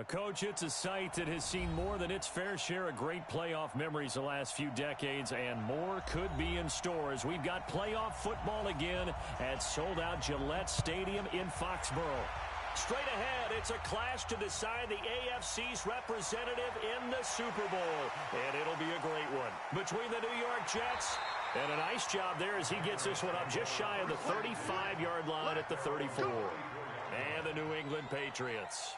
Coach, it's a site that has seen more than its fair share of great playoff memories the last few decades, and more could be in store as we've got playoff football again at sold-out Gillette Stadium in Foxborough. Straight ahead, it's a clash to decide the AFC's representative in the Super Bowl, and it'll be a great one between the New York Jets. And a nice job there as he gets this one up just shy of the 35-yard line at the 34. And the New England Patriots.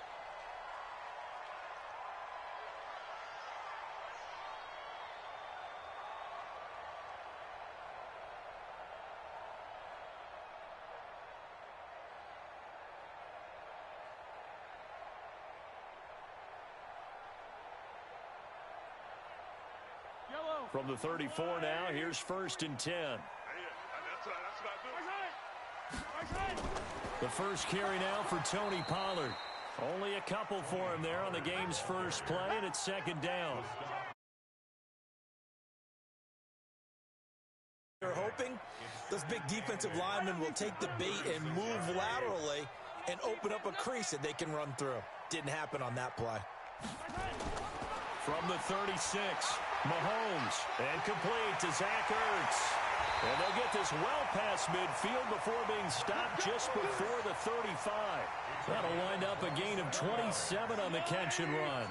From the 34 now, here's 1st and 10. The first carry now for Tony Pollard. Only a couple for him there on the game's first play, and it's 2nd down. They're hoping those big defensive linemen will take the bait and move laterally and open up a crease that they can run through. Didn't happen on that play. From the 36, Mahomes, and complete to Zach Ertz. And they'll get this well past midfield before being stopped just before the 35. That'll wind up a gain of 27 on the catch and run.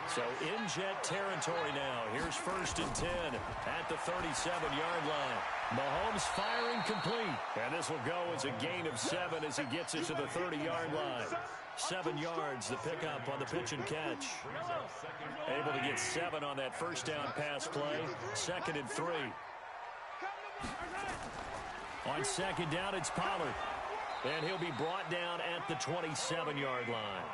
So in Jet territory now. Here's 1st and 10 at the 37-yard line. Mahomes firing complete. And this will go as a gain of 7 as he gets it to the 30-yard line. 7 yards, the pickup on the pitch and catch. Able to get 7 on that first down pass play. 2nd and 3. On 2nd down, it's Pollard. And he'll be brought down at the 27-yard line.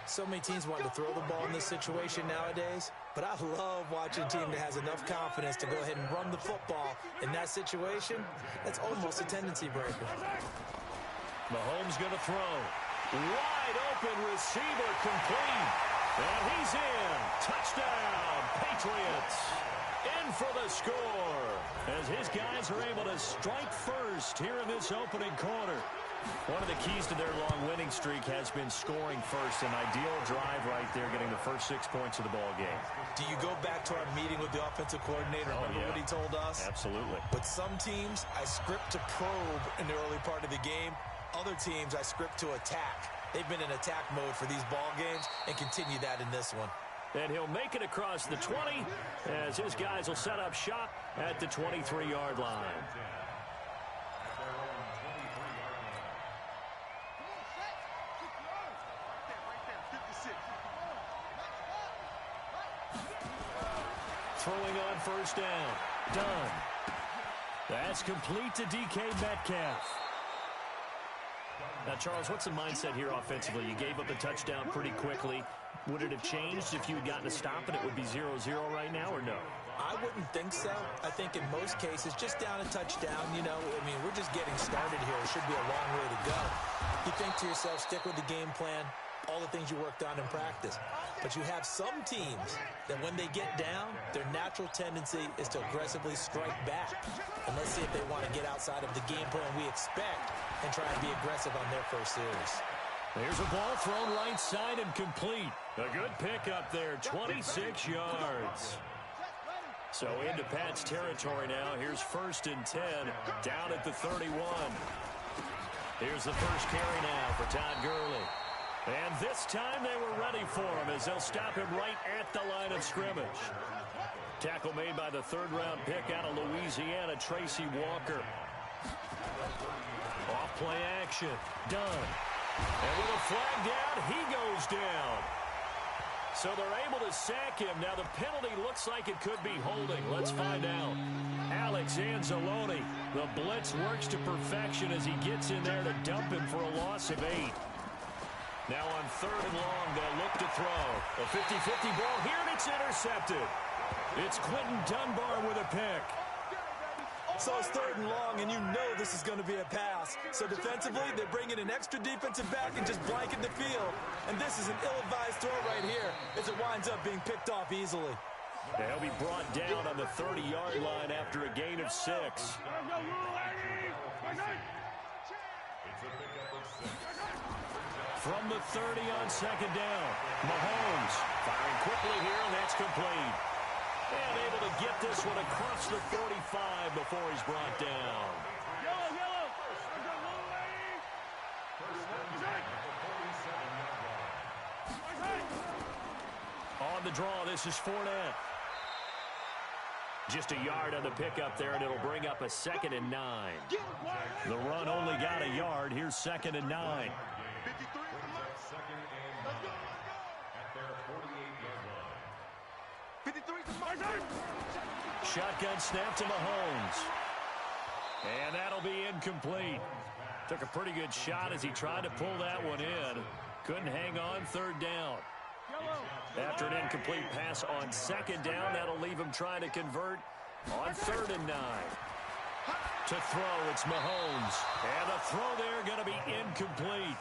So many teams want to throw the ball in this situation nowadays, but I love watching a team that has enough confidence to go ahead and run the football in that situation. That's almost a tendency breaker. Mahomes going to throw. Wide open receiver complete. And he's in. Touchdown, Patriots. In for the score as his guys are able to strike first here in this opening quarter. One of the keys to their long winning streak has been scoring first. An ideal drive right there, getting the first 6 points of the ball game. Do you go back to our meeting with the offensive coordinator? Remember what he told us? Absolutely. But some teams, I script to probe in the early part of the game. Other teams, I script to attack. They've been in attack mode for these ball games and continue that in this one. And he'll make it across the 20 as his guys will set up shop at the 23-yard line. Throwing on 1st down. Done. That's complete to DK Metcalf. Now, Charles, what's the mindset here offensively? You gave up the touchdown pretty quickly. Would it have changed if you had gotten a stop and it would be 0-0 right now, or no? I wouldn't think so. I think in most cases, just down a touchdown, I mean, we're just getting started here. It should be a long way to go. You think to yourself, stick with the game plan, all the things you worked on in practice. But you have some teams that when they get down, their natural tendency is to aggressively strike back. And let's see if they want to get outside of the game plan we expect and try and be aggressive on their first series. There's a ball thrown right side and complete. A good pickup there, 26 yards. So into Pat's territory now. Here's 1st and 10 down at the 31. Here's the first carry now for Todd Gurley. And this time they were ready for him as they'll stop him right at the line of scrimmage. Tackle made by the 3rd-round pick out of Louisiana, Tracy Walker. Off play action. Done. And with a flag down, he goes down. So they're able to sack him. Now the penalty looks like it could be holding. Let's find out. Alex Anzalone. The blitz works to perfection as he gets in there to dump him for a loss of 8. Now on 3rd and long, they'll look to throw. A 50-50 ball here, and it's intercepted. It's Quentin Dunbar with a pick. So it's 3rd and long, and you know this is going to be a pass. So defensively, they're bringing an extra defensive back and just blanket the field. And this is an ill-advised throw right here as it winds up being picked off easily. And he'll be brought down on the 30-yard line after a gain of 6. From the 30 on second down. Mahomes firing quickly here, and that's complete. And able to get this one across the 45 before he's brought down. On the draw, this is Fournette. Just a yard on the pickup there, and it'll bring up a 2nd and 9. The run only got a yard. Here's 2nd and 9. Shotgun snap to Mahomes. And that'll be incomplete. Took a pretty good shot as he tried to pull that one in. Couldn't hang on, 3rd down. After an incomplete pass on 2nd down, that'll leave him trying to convert on 3rd and 9. To throw, it's Mahomes. And the throw there going to be incomplete.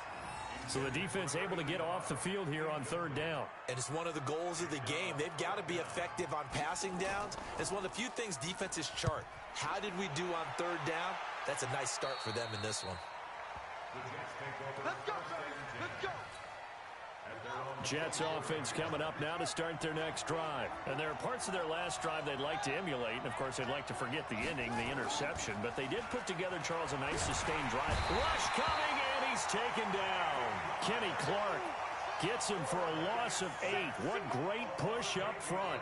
So the defense able to get off the field here on 3rd down. And it's one of the goals of the game. They've got to be effective on passing downs. It's one of the few things defenses chart. How did we do on 3rd down? That's a nice start for them in this one. Let's go, let's go. Jets offense coming up now to start their next drive. And there are parts of their last drive they'd like to emulate. And, of course, they'd like to forget the ending, the interception. But they did put together, Charles, a nice sustained drive. Rush coming, and he's taken down. Kenny Clark gets him for a loss of 8. What great push up front.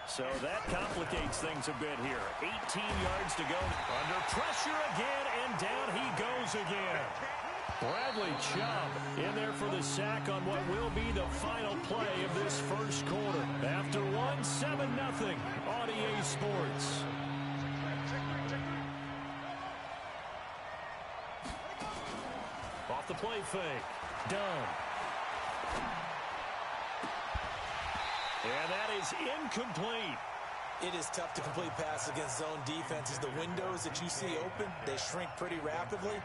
So that complicates things a bit here. 18 yards to go. Under pressure again, and down he goes again. Bradley Chubb in there for the sack on what will be the final play of this first quarter. After 7-0 on EA Sports. Off the play fake. Done. And that is incomplete. It is tough to complete pass against zone defenses. The windows that you see open, they shrink pretty rapidly.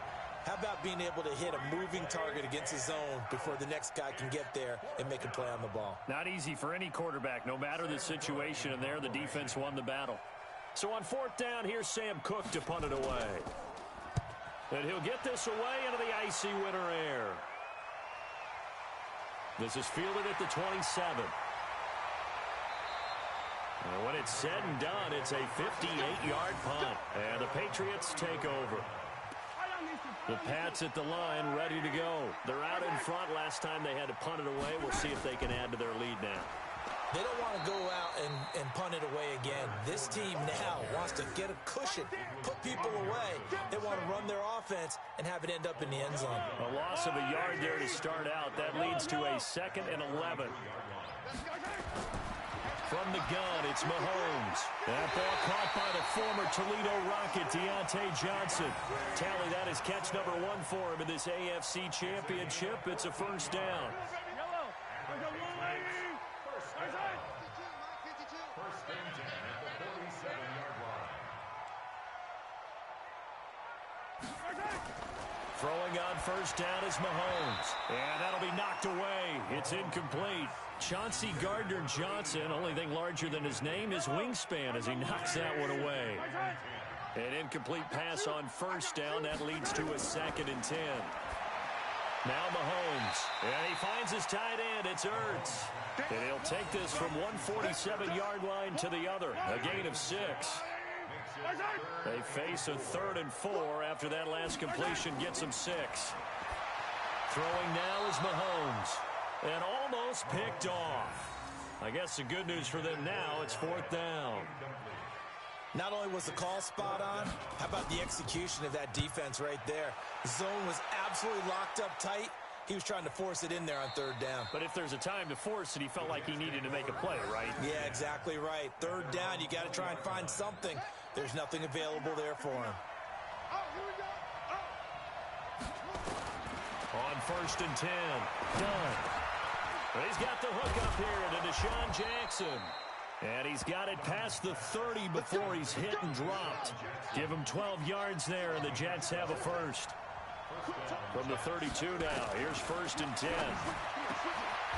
How about being able to hit a moving target against a zone before the next guy can get there and make a play on the ball? Not easy for any quarterback, no matter the situation, and there the defense won the battle. So on 4th down, here's Sam Cook to punt it away. And he'll get this away into the icy winter air. This is fielded at the 27. And when it's said and done, it's a 58-yard punt. And the Patriots take over. The Pats at the line, ready to go. They're out in front. Last time they had to punt it away. We'll see if they can add to their lead now. They don't want to go out and punt it away again. This team now wants to get a cushion, put people away. They want to run their offense and have it end up in the end zone. A loss of a yard there to start out. That leads to a 2nd and 11. From the gun, it's Mahomes. That ball caught by the former Toledo Rocket, Deontay Johnson. Tally, that is catch number 1 for him in this AFC Championship. It's a 1st down. Throwing on 1st down is Mahomes. And that'll be knocked away. It's incomplete. Chauncey Gardner-Johnson, only thing larger than his name is wingspan as he knocks that one away. An incomplete pass on 1st down. That leads to a 2nd and 10. Now Mahomes. And he finds his tight end. It's Ertz. And he'll take this from 147-yard line to the other. A gain of 6. They face a 3rd and 4 after that last completion gets them 6. Throwing now is Mahomes. And almost picked off. I guess the good news for them now, it's 4th down. Not only was the call spot on, how about the execution of that defense right there? The zone was absolutely locked up tight. He was trying to force it in there on 3rd down. But if there's a time to force it, he felt like he needed to make a play, right? Yeah, exactly right. 3rd down, you got to try and find something. There's nothing available there for him. On 1st and 10. Done. He's got the hook up here to Deshaun Jackson. And he's got it past the 30 before he's hit and dropped. Give him 12 yards there, and the Jets have a 1st. From the 32 now, here's 1st and 10.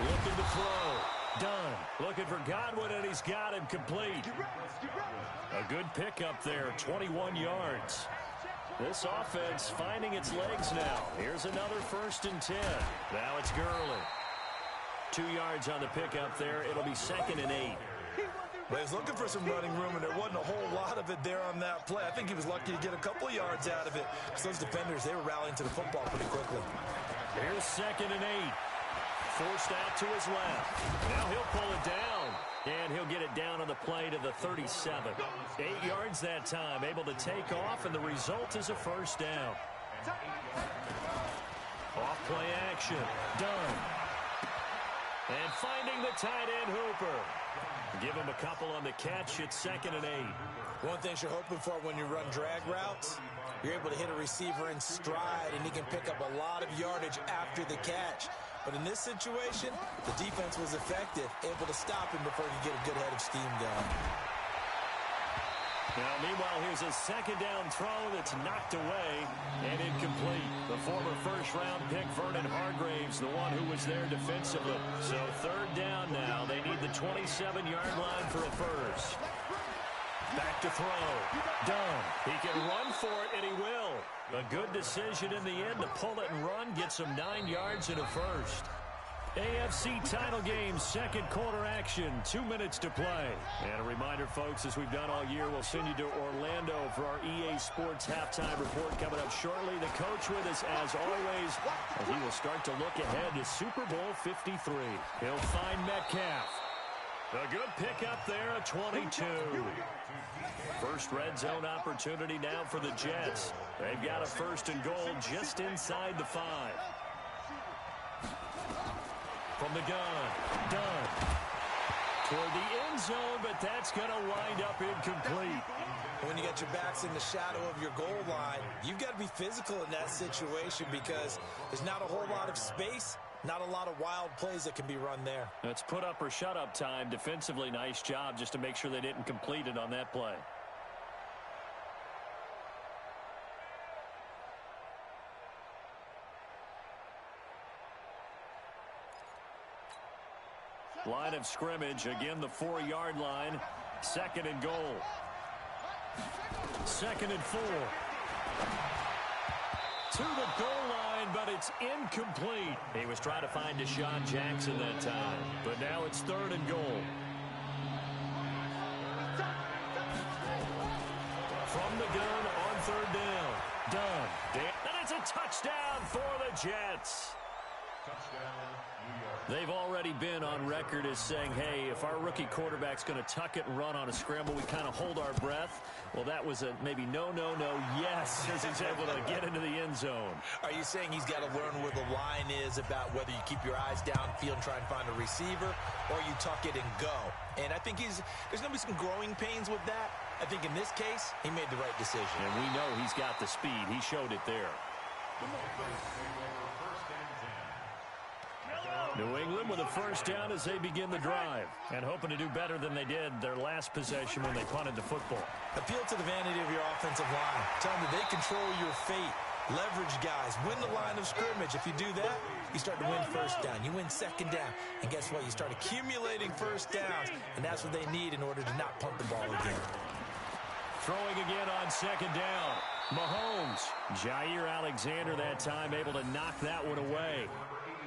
Looking to throw. Done. Looking for Godwin, and he's got him complete. A good pickup there, 21 yards. This offense finding its legs now. Here's another 1st and 10. Now it's Gurley. 2 yards on the pickup there. It'll be 2nd and 8. Well, he was looking for some running room, and there wasn't a whole lot of it there on that play. I think he was lucky to get a couple of yards out of it. Because those defenders, they were rallying to the football pretty quickly. Here's 2nd and 8. Forced out to his left. Now he'll pull it down. And he'll get it down on the play to the 37. 8 yards that time, able to take off, and the result is a 1st down. Off play action. Done. And finding the tight end Hooper. Give him a couple on the catch. It's 2nd and 8. One thing you're hoping for when you run drag routes, you're able to hit a receiver in stride, and he can pick up a lot of yardage after the catch. But in this situation, the defense was effective, able to stop him before he could get a good head of steam going. Now, meanwhile, here's a 2nd down throw that's knocked away and incomplete. The former 1st-round pick, Vernon Hargraves, the one who was there defensively. So 3rd down now. They need the 27-yard line for a 1st. Back to throw. Done. He can run for it, and he will. A good decision in the end to pull it and run. Gets him 9 yards and a 1st. AFC title game, 2nd quarter action, 2 minutes to play. And a reminder, folks, as we've done all year, we'll send you to Orlando for our EA Sports halftime report coming up shortly. The coach with us, as always, and he will start to look ahead to Super Bowl 53. He'll find Metcalf. A good pickup there, a 22. First red zone opportunity now for the Jets. They've got a 1st and goal just inside the 5. From the gun, done. Toward the end zone, but that's going to wind up incomplete. When you got your backs in the shadow of your goal line, you've got to be physical in that situation because there's not a whole lot of space, not a lot of wild plays that can be run there. That's put up or shut up time. Defensively, nice job just to make sure they didn't complete it on that play. Line of scrimmage, again the 4-yard line. 2nd and goal. 2nd and 4. To the goal line, but it's incomplete. He was trying to find Deshaun Jackson that time, but now it's 3rd and goal. From the gun on 3rd down. Done. And it's a touchdown for the Jets. They've already been on record as saying, hey, if our rookie quarterback's going to tuck it and run on a scramble, we kind of hold our breath. Well, that was a maybe no, yes, as he's able to get into the end zone. Are you saying he's got to learn where the line is about whether you keep your eyes downfield and try and find a receiver or you tuck it and go? And I think there's going to be some growing pains with that. I think in this case, he made the right decision. And we know he's got the speed. He showed it there. New England with a 1st down as they begin the drive and hoping to do better than they did their last possession when they punted the football. Appeal to the vanity of your offensive line. Tell them that they control your fate. Leverage guys. Win the line of scrimmage. If you do that, you start to win 1st down. You win 2nd down. And guess what? You start accumulating 1st downs. And that's what they need in order to not punt the ball again. Throwing again on 2nd down. Mahomes. Jair Alexander that time able to knock that one away.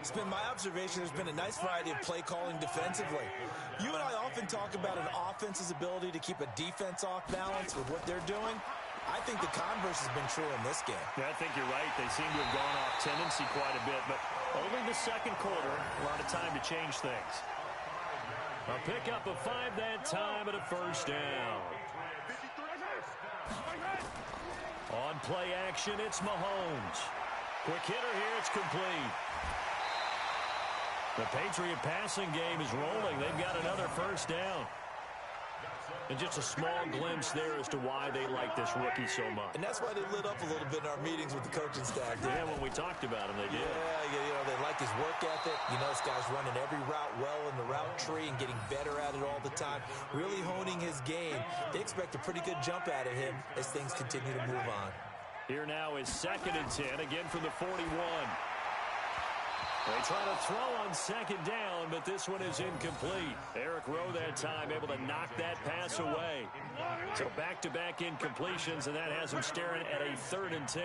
It's been my observation there's been a nice variety of play calling defensively. You and I often talk about an offense's ability to keep a defense off balance with what they're doing. I think the converse has been true in this game. Yeah, I think you're right. They seem to have gone off tendency quite a bit, but only the 2nd quarter. A lot of time to change things. A pickup of 5 that time and a 1st down. On play action, it's Mahomes. Quick hitter here, it's complete. The Patriot passing game is rolling. They've got another 1st down. And just a small glimpse there as to why they like this rookie so much. And that's why they lit up a little bit in our meetings with the coaching staff. Yeah, when we talked about him, they did. Yeah, they like his work ethic. You know, this guy's running every route well in the route tree and getting better at it all the time, really honing his game. They expect a pretty good jump out of him as things continue to move on. Here now is 2nd and 10, again from the 41. They try to throw on second down, but this one is incomplete. Eric Rowe that time able to knock that pass away. So back-to-back incompletions, and that has him staring at a 3rd and 10.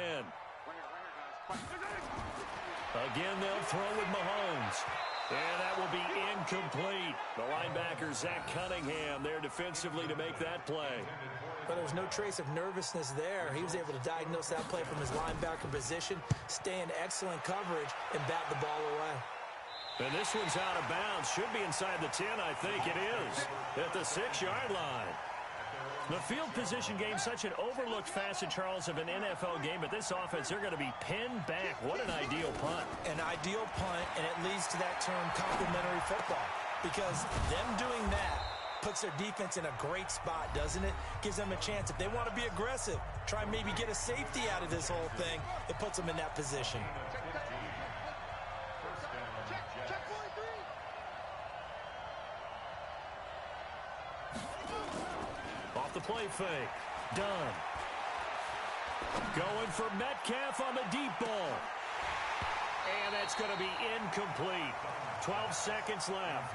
Again, they'll throw with Mahomes. And that will be incomplete. The linebacker, Zach Cunningham, there defensively to make that play. But there's no trace of nervousness there. He was able to diagnose that play from his linebacker position, stay in excellent coverage, and bat the ball away. And this one's out of bounds. Should be inside the 10, I think it is, at the 6-yard line. The field position game, such an overlooked facet, Charles, of an NFL game. But this offense, they're going to be pinned back. What an ideal punt. An ideal punt, and it leads to that term complementary football. Because them doing that puts their defense in a great spot, doesn't it? Gives them a chance. If they want to be aggressive, try and maybe get a safety out of this whole thing, it puts them in that position. Off the play fake. Done. Going for Metcalf on the deep ball. And that's going to be incomplete. 12 seconds left.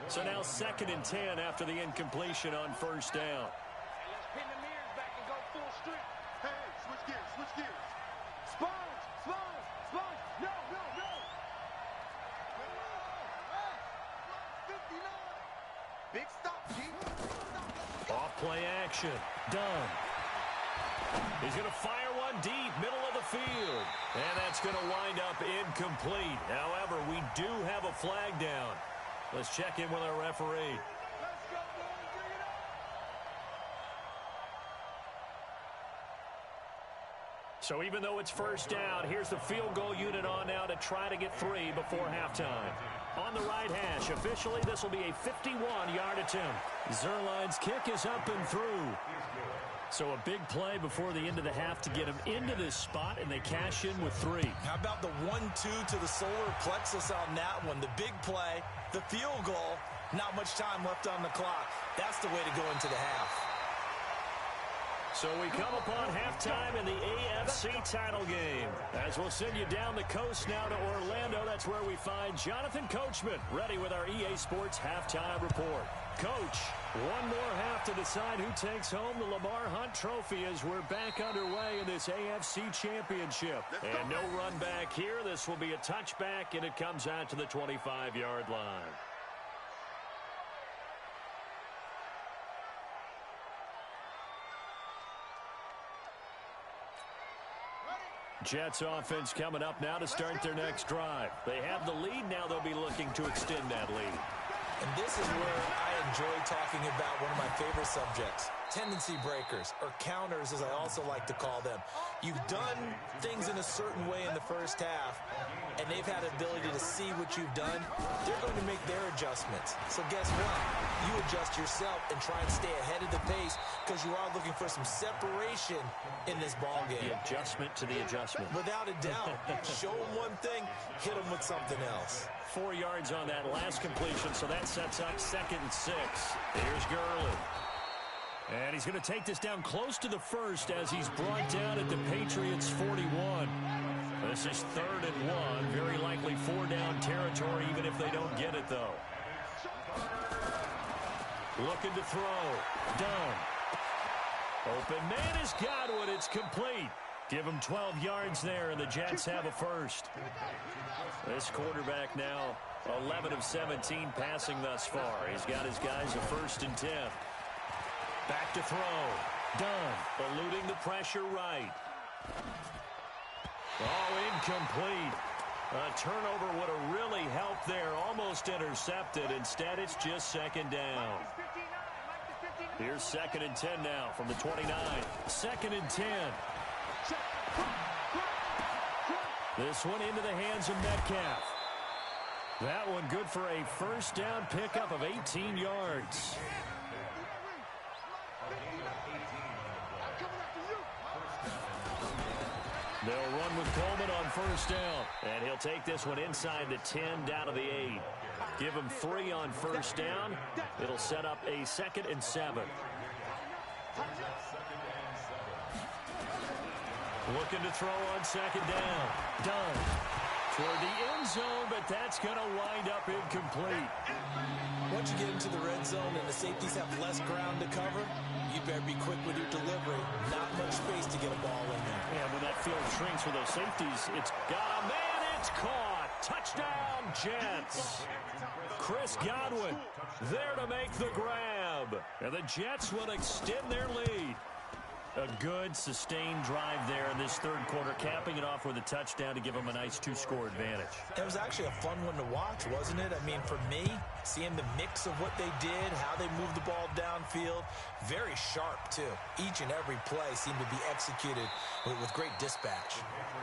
So now 2nd and 10 after the incompletion on 1st down. Let's pin the mirrors back and go full strength. Hey, switch gears, switch gears. Sponge, sponge, sponge. No, no, no. 59. Big stop, G. Off play action. Done. He's going to fire one deep, middle of the field. And that's going to wind up incomplete. However, we do have a flag down. Let's check in with our referee. Let's go, boys. Bring it up. So even though it's 1st down, here's the field goal unit on now to try to get 3 before halftime. On the right hash, officially this will be a 51-yard attempt. Zerline's kick is up and through. So a big play before the end of the half to get him into this spot, and they cash in with 3. How about the 1-2 to the solar plexus on that one? The big play, the field goal, not much time left on the clock. That's the way to go into the half. So we come upon halftime in the AFC title game. As we'll send you down the coast now to Orlando, that's where we find Jonathan Coachman, ready with our EA Sports halftime report. Coach, one more half to decide who takes home the Lamar Hunt Trophy as we're back underway in this AFC Championship. And no run back here. This will be a touchback, and it comes out to the 25-yard line. Jets offense coming up now to start their next drive. They have the lead. Now they'll be looking to extend that lead. And this is where I enjoy talking about one of my favorite subjects, tendency breakers, or counters as I also like to call them. You've done things in a certain way in the first half, and they've had the ability to see what you've done. They're going to make their adjustments. So guess what? You adjust yourself and try and stay ahead of the pace because you are looking for some separation in this ball game. The adjustment to the adjustment. Without a doubt. Show them one thing, hit them with something else. 4 yards on that last completion, so that sets up 2nd and 6. Here's Gurley. And he's going to take this down close to the 1st as he's brought down at the Patriots' 41. This is 3rd and 1. Very likely 4-down territory, even if they don't get it, though. Looking to throw. Done. Open man has got one. It's complete. Give him 12 yards there, and the Jets have a first. This quarterback now 11 of 17 passing thus far. He's got his guys a 1st and 10. Back to throw. Done. Eluding the pressure right. Oh, incomplete. A turnover would have really helped there. Almost intercepted. Instead, it's just 2nd down. Here's 2nd and 10 now from the 29. 2nd and 10. This one into the hands of Metcalf. That one good for a 1st down pickup of 18 yards. They'll run with Coleman on 1st down. And he'll take this one inside the 10 down to the 8. Give him 3 on 1st down. It'll set up a 2nd and 7. Looking to throw on second down. Done. Toward the end zone, but that's going to wind up incomplete. Once you get into the red zone and the safeties have less ground to cover, you better be quick with your delivery. Not much space to get a ball in there. And when that field shrinks for those safeties, it's got a man. It's caught. Touchdown, Jets. Chris Godwin there to make the grab. And the Jets will extend their lead. A good, sustained drive there in this third quarter, capping it off with a touchdown to give them a nice two-score advantage. It was actually a fun one to watch, wasn't it? I mean, for me, seeing the mix of what they did, how they moved the ball downfield, very sharp, too. Each and every play seemed to be executed with great dispatch.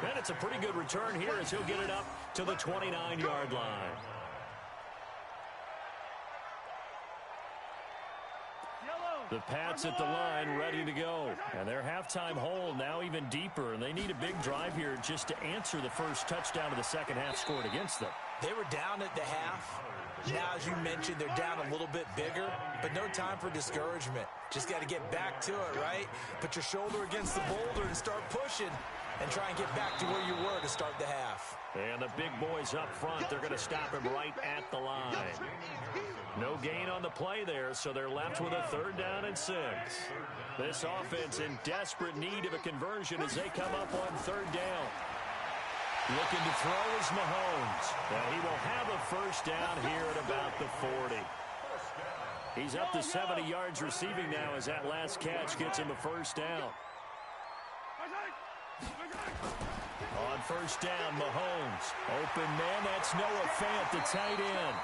And it's a pretty good return here as he'll get it up to the 29-yard line. The Pats at the line, ready to go. And their halftime hole now even deeper. And they need a big drive here just to answer the first touchdown of the second half scored against them. They were down at the half. Now, as you mentioned, they're down a little bit bigger, but no time for discouragement. Just got to get back to it, right? Put your shoulder against the boulder and start pushing and try and get back to where you were to start the half. And the big boys up front, they're going to stop him right at the line. No gain on the play there, so they're left with a 3rd down and 6. This offense in desperate need of a conversion as they come up on 3rd down. Looking to throw is Mahomes. And he will have a first down here at about the 40. He's up to 70 yards receiving now as that last catch gets him a first down. On first down, Mahomes. Open man, that's Noah Fant, the tight end.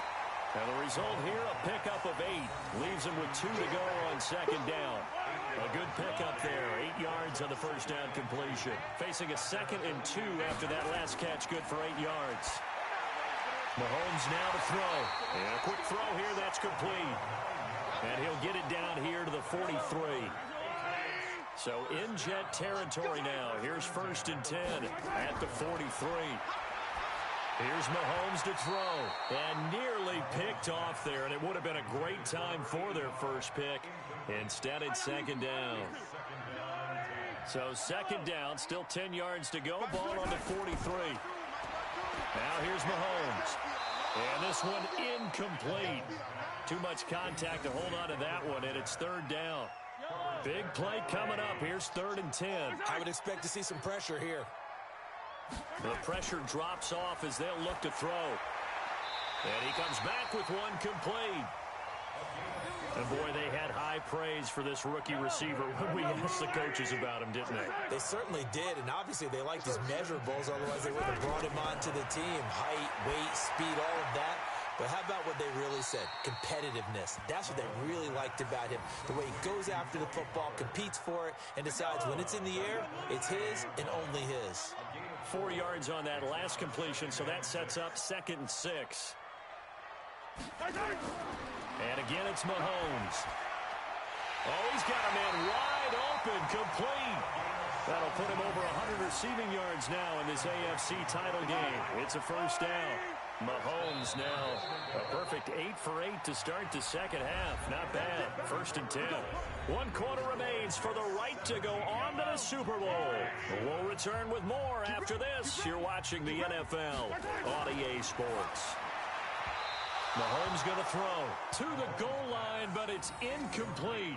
And the result here, a pickup of 8. Leaves him with 2 to go on second down. A good pickup there, 8 yards on the first down completion. Facing a 2nd and 2 after that last catch, good for 8 yards. Mahomes now to throw. And a quick throw here, that's complete. And he'll get it down here to the 43. So in Jet territory now. Here's 1st and 10 at the 43. Here's Mahomes to throw. And nearly picked off there. And it would have been a great time for their first pick. Instead, it's 2nd down. So 2nd down, still 10 yards to go. Ball on the 43. Now here's Mahomes. And this one incomplete. Too much contact to hold on to that one, and it's 3rd down. Big play coming up. Here's 3rd and 10. I would expect to see some pressure here. The pressure drops off as they'll look to throw. And he comes back with one complete. And boy, they had high praise for this rookie receiver when we asked the coaches about him, didn't they? They certainly did, and obviously they liked his measurables, otherwise they wouldn't have brought him onto the team. Height, weight, speed, all of that. But how about what they really said? Competitiveness. That's what they really liked about him. The way he goes after the football, competes for it, and decides when it's in the air, it's his and only his. 4 yards on that last completion, so that sets up 2nd and 6. And again, it's Mahomes. Oh, he's got a man wide open, complete. That'll put him over 100 receiving yards now in this AFC title game. It's a first down. Mahomes now a perfect 8 for 8 to start the second half. Not bad. 1st and 10. 1 quarter remains for the right to go on to the Super Bowl. We'll return with more after this. You're watching the NFL on EA Sports. Mahomes going to throw to the goal line, but it's incomplete.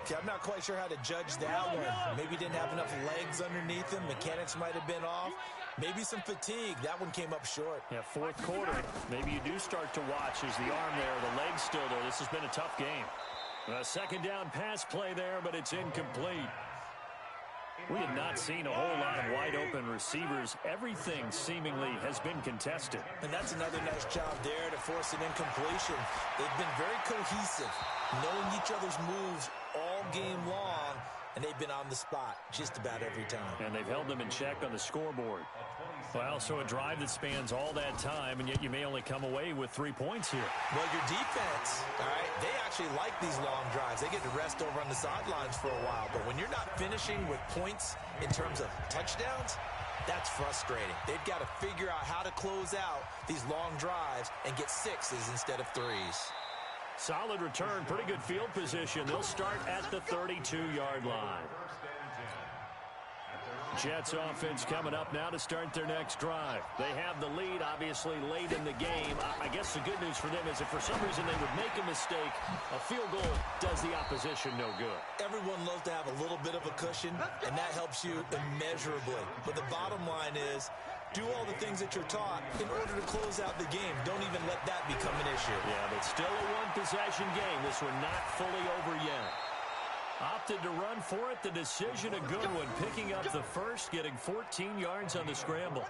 See, I'm not quite sure how to judge that one. Maybe he didn't have enough legs underneath him. Mechanics might have been off. Maybe some fatigue. That one came up short. Yeah, 4th quarter. Maybe you do start to watch as the arm there, the leg's still there. This has been a tough game. A 2nd down pass play there, but it's incomplete. We have not seen a whole lot of wide-open receivers. Everything seemingly has been contested. And that's another nice job there to force an incompletion. They've been very cohesive, knowing each other's moves all game long, and they've been on the spot just about every time. And they've held them in check on the scoreboard. Well, so a drive that spans all that time, and yet you may only come away with 3 points here. Well, your defense, all right, they actually like these long drives. They get to rest over on the sidelines for a while. But when you're not finishing with points in terms of touchdowns, that's frustrating. They've got to figure out how to close out these long drives and get 6s instead of 3s. Solid return, pretty good field position. They'll start at the 32-yard line. Jets offense coming up now to start their next drive. They have the lead, obviously, late in the game. I guess the good news for them is if for some reason they would make a mistake, a field goal does the opposition no good. Everyone loves to have a little bit of a cushion, and that helps you immeasurably. But the bottom line is, do all the things that you're taught in order to close out the game. Don't even let that become an issue. Yeah, but still a one-possession game. This one not fully over yet. Opted to run for it. The decision a good one. Picking up the first, getting 14 yards on the scramble.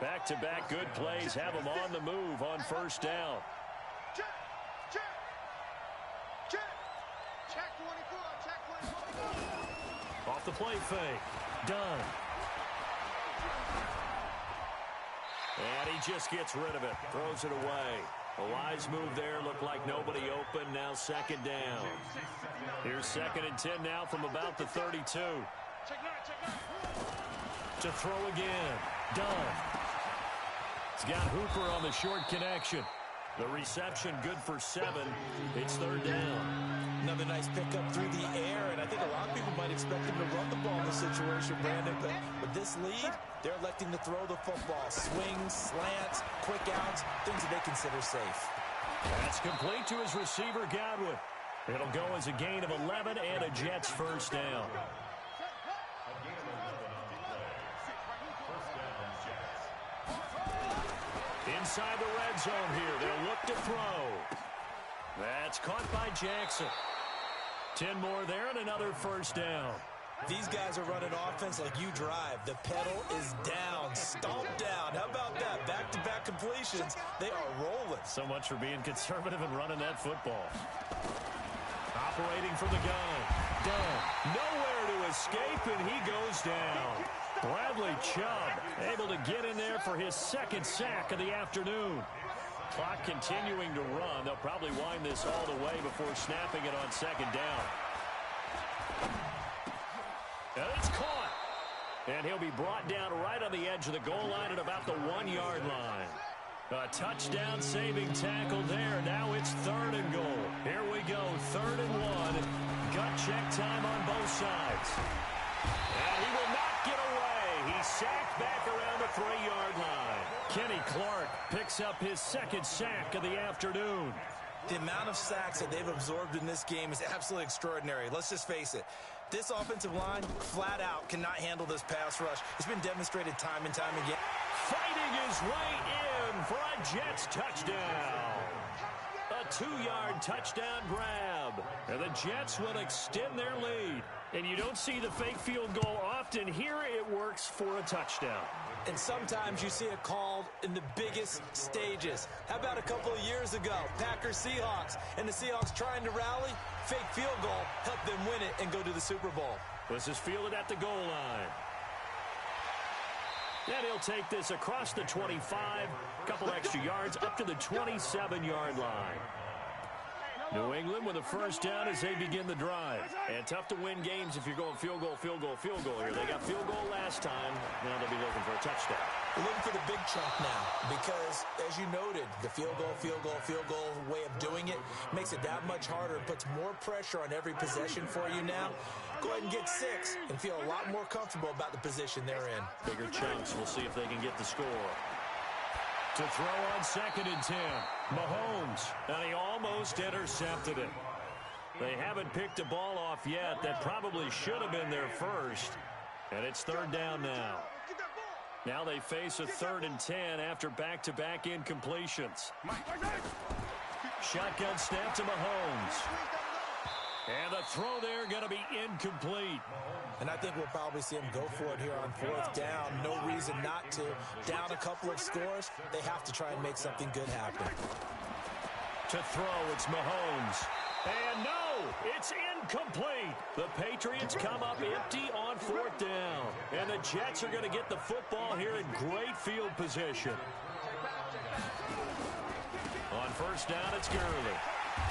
Back-to-back good plays have them on the move on first down. Check, check, check. Check 24, check 24. Off the play fake. Done. And he just gets rid of it. Throws it away. A wise move there. Looked like nobody open. Now second down. Here's 2nd and 10 now from about the 32. To throw again. Done. He's got Hooper on the short connection. The reception good for 7. It's 3rd down. Another nice pickup through the air, and I think a lot of people might expect him to run the ball in this situation, Brandon, but with this lead, they're electing to throw the football. Swings, slants, quick outs, things that they consider safe. That's complete to his receiver, Godwin. It'll go as a gain of 11 and a Jets first down. Inside the red zone here. They'll look to throw. That's caught by Jackson. 10 more there and another first down. These guys are running offense like you drive. The pedal is down, stomped down. How about that? Back-to-back completions. They are rolling. So much for being conservative and running that football. Operating from the gun. Done. Nowhere to escape, and he goes down. Bradley Chubb able to get in there for his 2nd sack of the afternoon. Clock continuing to run. They'll probably wind this all the way before snapping it on 2nd down. And it's caught. And he'll be brought down right on the edge of the goal line at about the 1-yard line. A touchdown saving tackle there. Now it's 3rd and goal. Here we go, 3rd and 1. Gut check time on both sides. And he will not get away. He's sacked back around the 3-yard line. Kenny Clark picks up his 2nd sack of the afternoon. The amount of sacks that they've absorbed in this game is absolutely extraordinary. Let's just face it. This offensive line, flat out, cannot handle this pass rush. It's been demonstrated time and time again. Fighting his way in for a Jets touchdown. A 2-yard touchdown grab. And the Jets will extend their lead. And you don't see the fake field goal often. Here it works for a touchdown. And sometimes you see it called in the biggest stages. How about a couple of years ago, Packers-Seahawks, and the Seahawks trying to rally? Fake field goal helped them win it and go to the Super Bowl. This is fielded at the goal line. And he'll take this across the 25, couple extra yards up to the 27-yard line. New England with a first down as they begin the drive. And tough to win games if you're going field goal, field goal, field goal here. They got field goal last time. Now they'll be looking for a touchdown. We're looking for the big chunk now because, as you noted, the field goal way of doing it makes it that much harder and puts more pressure on every possession for you now. Go ahead and get 6 and feel a lot more comfortable about the position they're in. Bigger chunks. We'll see if they can get the score. To throw on 2nd and 10. Mahomes, and he almost intercepted it. They haven't picked a ball off yet. That probably should have been their first. And it's 3rd down now. Now they face a 3rd and 10 after back-to-back incompletions. Shotgun snap to Mahomes. And the throw there going to be incomplete. And I think we'll probably see him go for it here on 4th down. No reason not to. Down a couple of scores, they have to try and make something good happen. To throw, it's Mahomes. And no, it's incomplete. The Patriots come up empty on 4th down. And the Jets are going to get the football here in great field position. On 1st down, it's Gurley.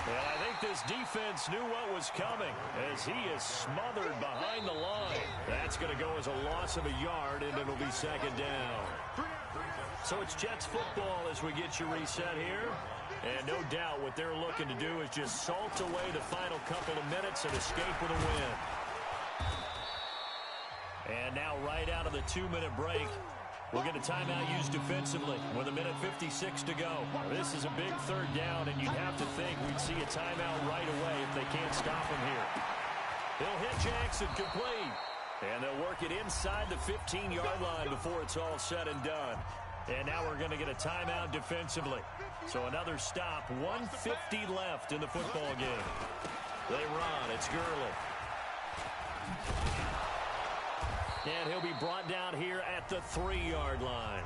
And I think this defense knew what was coming as he is smothered behind the line. That's going to go as a loss of a yard, and it'll be 2nd down. So it's Jets football as we get you reset here. And no doubt what they're looking to do is just salt away the final couple of minutes and escape with a win. And now right out of the 2-minute break, we'll get a timeout used defensively with 1:56 to go. This is a big third down, and you'd have to think we'd see a timeout right away if they can't stop him here. He'll hit Jackson complete. And they'll work it inside the 15-yard line before it's all said and done. And now we're going to get a timeout defensively. So another stop, 1:50 left in the football game. They run, it's Gurley. And he'll be brought down here at the 3-yard line.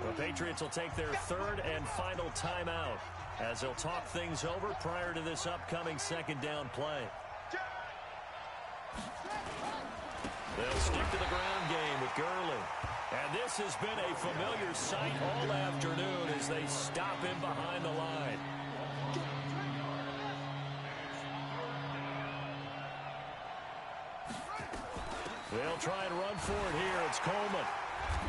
The Patriots will take their third and final timeout as they'll talk things over prior to this upcoming second down play. They'll stick to the ground game with Gurley. And this has been a familiar sight all afternoon as they stop him behind the line. They'll try and run for it here. It's Coleman.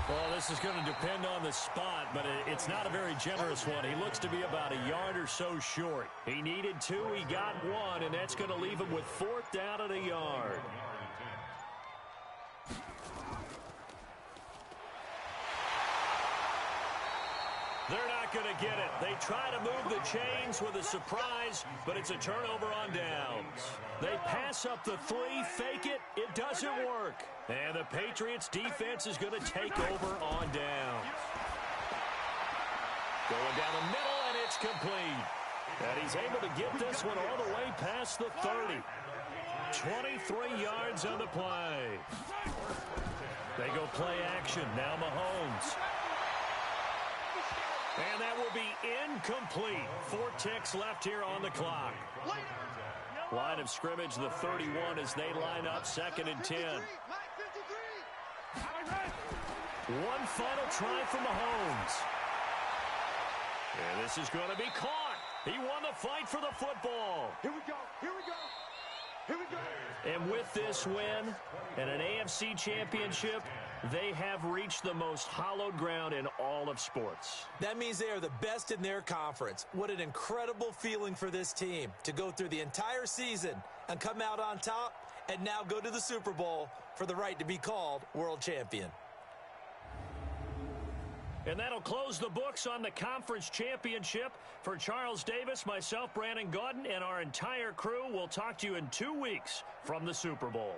Well, this is going to depend on the spot, but it's not a very generous one. He looks to be about a yard or so short. He needed 2, he got 1, and that's going to leave him with 4th down at a yard. They're not going to get it. They try to move the chains with a surprise, but it's a turnover on downs. They pass up the 3, fake it. It doesn't work. And the Patriots defense is going to take over on downs. Going down the middle, and it's complete. And he's able to get this one all the way past the 30. 23 yards on the play. They go play action. Now Mahomes. And that will be incomplete. 4 ticks left here on the clock. Line of scrimmage, the 31 as they line up 2nd and 10. One final try for Mahomes. And this is going to be caught. He won the fight for the football. Here we go. Here we go. Here we go. And with this win and an AFC championship, they have reached the most hallowed ground in all of sports. That means they are the best in their conference. What an incredible feeling for this team to go through the entire season and come out on top and now go to the Super Bowl for the right to be called world champion. And that'll close the books on the conference championship. For Charles Davis, myself, Brandon Gaudin, and our entire crew, we'll talk to you in 2 weeks from the Super Bowl.